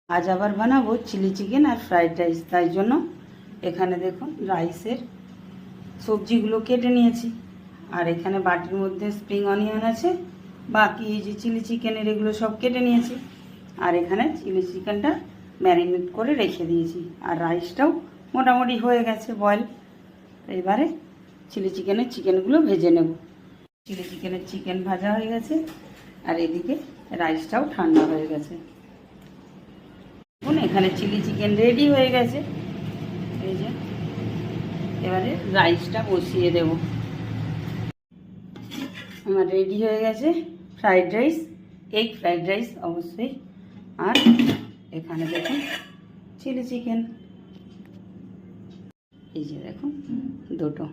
আজ আবার বানাবো চিলি চিকেন আর ফ্রাইড রাইস। তাই জন্য এখানে দেখুন রাইসের সবজিগুলো কেটে নিয়েছি, আর এখানে বাটির মধ্যে স্প্রিং অনিয়ন আছে, বাকি এই যে চিলি চিকেনের এগুলো সব কেটে নিয়েছি, আর এখানে চিলি চিকেনটা ম্যারিনেট করে রেখে দিয়েছি, আর রাইসটাও মোটামুটি হয়ে গেছে বয়েল। এবারে চিলি চিকেনের চিকেনগুলো ভেজে নেব। চিলি চিকেনের চিকেন ভাজা হয়ে গেছে, আর এদিকে রাইসটাও ঠান্ডা হয়ে গেছে। দেখুন এখানে চিলি চিকেন রেডি হয়ে গেছে। এই যে এবারে রাইসটা বসিয়ে দেব। আমার রেডি হয়ে গেছে fried rice, egg fried rice অবশ্যই। আর এখানে দেখুন চিলি চিকেন, এই যে দেখুন দুটো।